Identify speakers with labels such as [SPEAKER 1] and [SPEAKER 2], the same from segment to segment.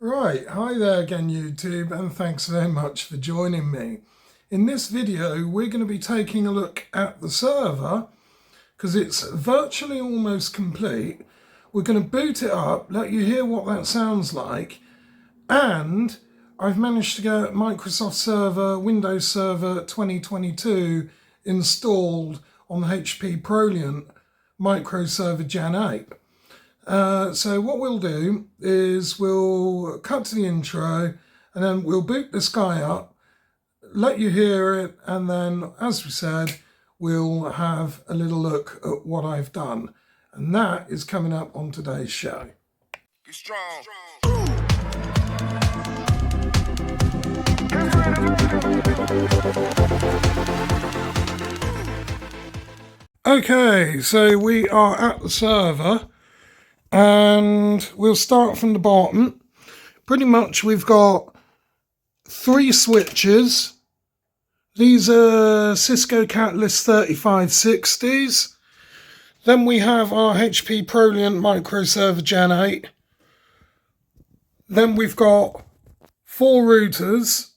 [SPEAKER 1] Right, hi there again YouTube, and thanks very much for joining me. In this video we're going to be taking a look at the server because it's virtually almost complete. We're going to boot it up, let you hear what that sounds like, and I've managed to get Windows Server 2022 installed on the HP Proliant Microserver Gen8. So what we'll do is we'll cut to the intro and then we'll boot this guy up, let you hear it, and then, as we said, we'll have a little look at what I've done. And that is coming up on today's show.
[SPEAKER 2] Get strong.
[SPEAKER 1] Okay, so we are at the server. And we'll start from the bottom. Pretty much we've got 3 switches. These are Cisco Catalyst 3560s. Then we have our HP Proliant Microserver Gen8. Then we've got 4 routers.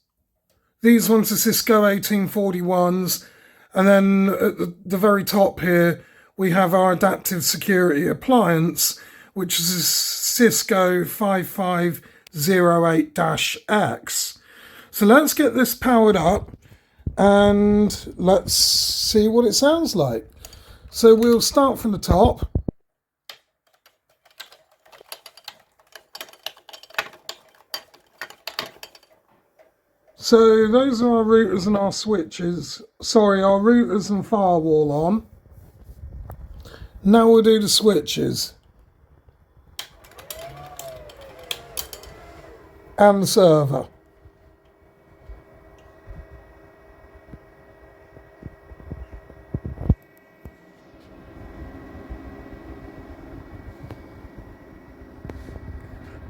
[SPEAKER 1] These ones are Cisco 1841s. And then at the very top here, we have our adaptive security appliance, which is a Cisco 5508-X. So let's get this powered up and let's see what it sounds like. So we'll start from the top. So those are our routers and our switches. Sorry, our routers and firewall on. Now we'll do the switches. And the server.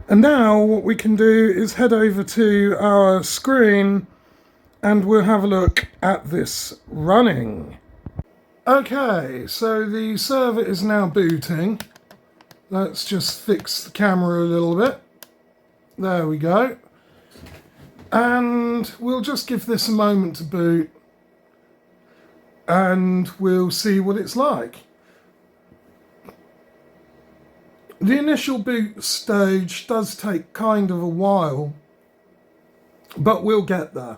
[SPEAKER 1] And now what we can do is head over to our screen and we'll have a look at this running. Okay, so the server is now booting. Let's just fix the camera a little bit. There we go. And we'll just give this a moment to boot and we'll see what it's like. The initial boot stage does take kind of a while, but we'll get there.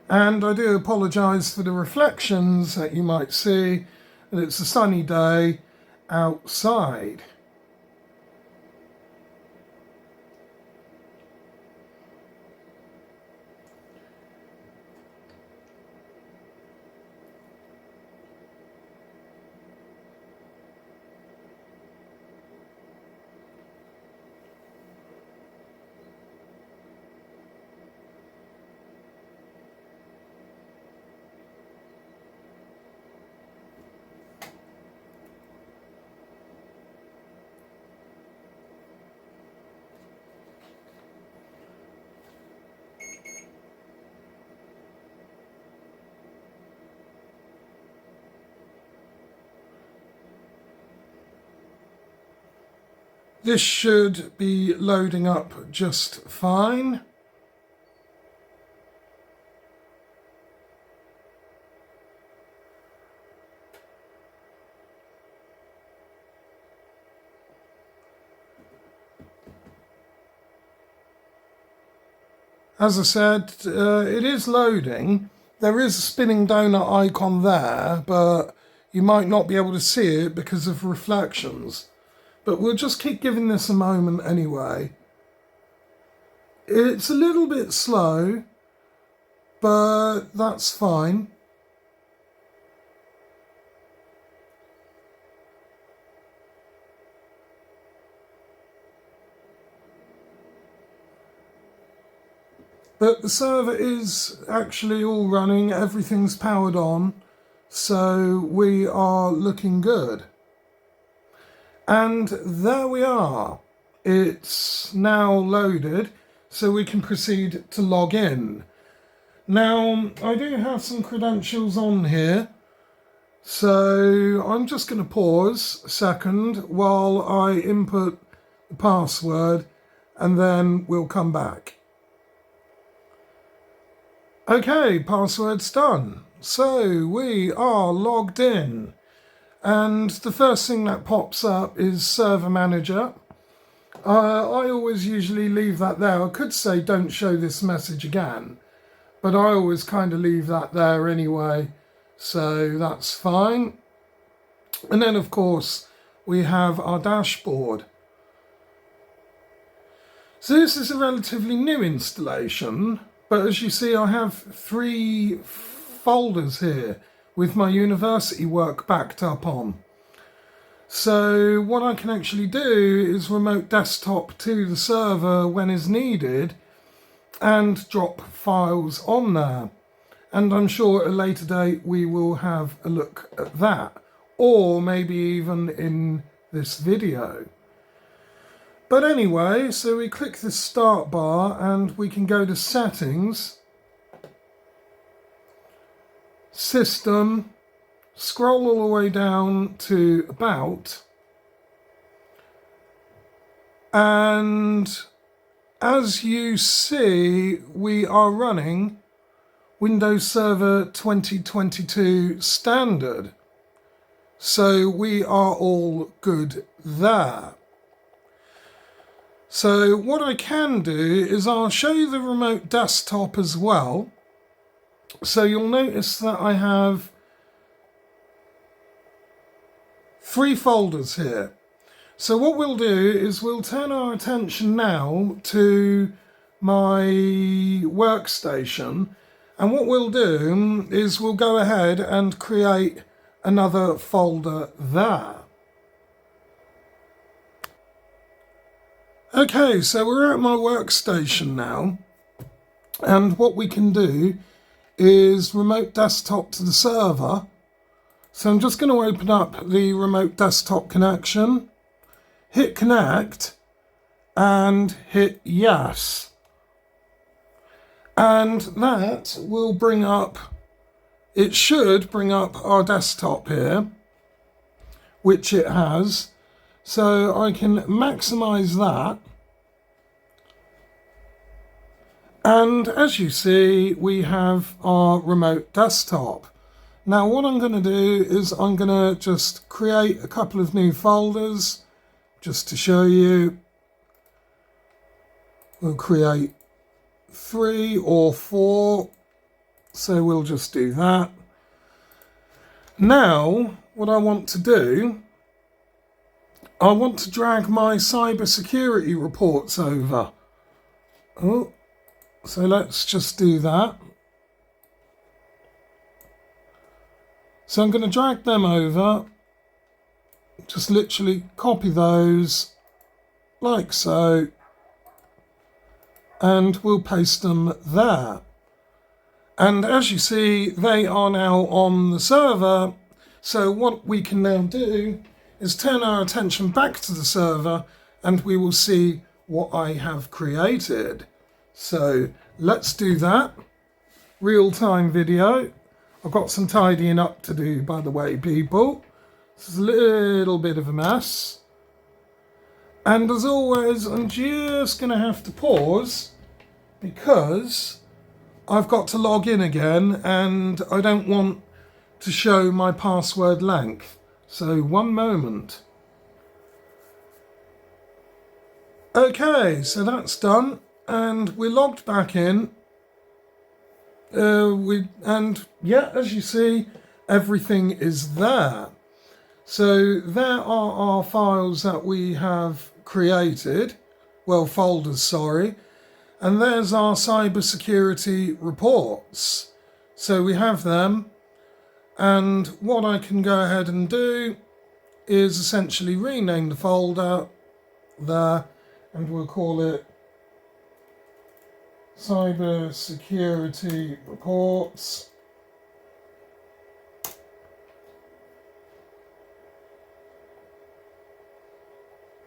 [SPEAKER 1] And I do apologise for the reflections that you might see, and it's a sunny day outside. This should be loading up just fine. As I said, it is loading. There is a spinning donut icon there, but you might not be able to see it because of reflections. But we'll just keep giving this a moment anyway. It's a little bit slow, but that's fine. But the server is actually all running, everything's powered on, so we are looking good. And there we are. It's now loaded, so we can proceed to log in. Now, I do have some credentials on here, So I'm just going to pause a second while I input the password and then we'll come back. Okay, password's done. So we are logged in. And the first thing that pops up is Server Manager. I always usually leave that there. I could say don't show this message again, but I always kind of leave that there anyway. So that's fine. And then of course we have our dashboard. So this is a relatively new installation, but as you see I have 3 folders here with my university work backed up on. So what I can actually do is remote desktop to the server when is needed and drop files on there. And I'm sure at a later date we will have a look at that, or maybe even in this video. But anyway, so we click the start bar and we can go to settings, system, scroll all the way down to about, and as you see we are running Windows Server 2022 standard, so we are all good there. So what I can do is I'll show you the remote desktop as well. So you'll notice that I have 3 folders here. So what we'll do is we'll turn our attention now to my workstation, and what we'll do is we'll go ahead and create another folder there. Okay, so we're at my workstation now, and what we can do is remote desktop to the server. So I'm just going to open up the remote desktop connection, hit connect, and hit yes. And that will bring up, it should bring up our desktop here, which it has. So I can maximize that. And as you see, we have our remote desktop. Now what I'm going to do is I'm going to just create a couple of new folders just to show you. We'll create 3 or 4, so we'll just do that. Now what I want to do, I want to drag my cybersecurity reports over. So let's just do that. So I'm going to drag them over, just literally copy those like so, and we'll paste them there. And as you see, they are now on the server. So what we can now do is turn our attention back to the server and we will see what I have created. So let's do that. Real-time video. I've got some tidying up to do, by the way, people. This is a little bit of a mess. And as always, I'm just going to have to pause because I've got to log in again and I don't want to show my password length. So one moment. Okay, so that's done. And we're logged back in. Yeah, as you see, everything is there. So there are our files that we have created. Well, folders, sorry. And there's our cybersecurity reports. So we have them. And what I can go ahead and do is essentially rename the folder there, and we'll call it Cybersecurity Reports.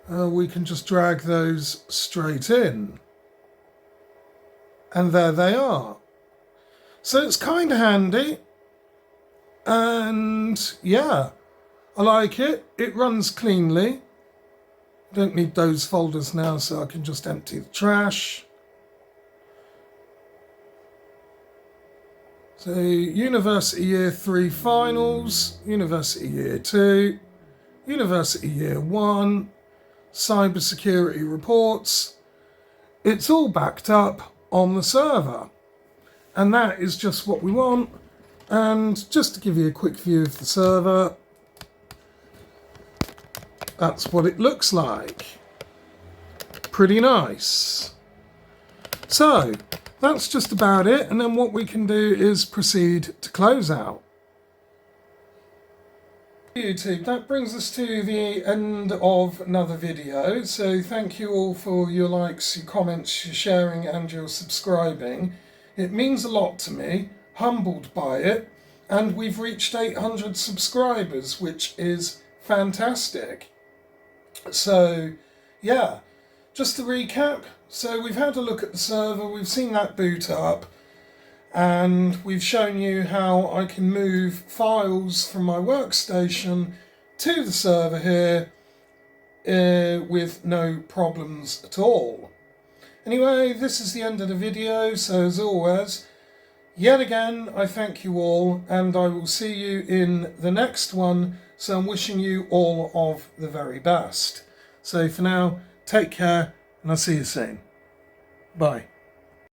[SPEAKER 1] We can just drag those straight in. And there they are. So it's kind of handy. And yeah, I like it. It runs cleanly. Don't need those folders now, so I can just empty the trash. So University Year 3 finals, University Year 2, University Year 1, cybersecurity reports. It's all backed up on the server. And that is just what we want. And just to give you a quick view of the server, that's what it looks like. Pretty nice. So that's just about it, and then what we can do is proceed to close out. YouTube, that brings us to the end of another video, so thank you all for your likes, your comments, your sharing and your subscribing. It means a lot to me, humbled by it, and we've reached 800 subscribers, which is fantastic. So yeah, just to recap, so we've had a look at the server, we've seen that boot up, and we've shown you how I can move files from my workstation to the server here with no problems at all. Anyway, this is the end of the video, so as always, yet again, I thank you all, and I will see you in the next one, so I'm wishing you all of the very best. So for now, take care, and I'll see you soon. Bye.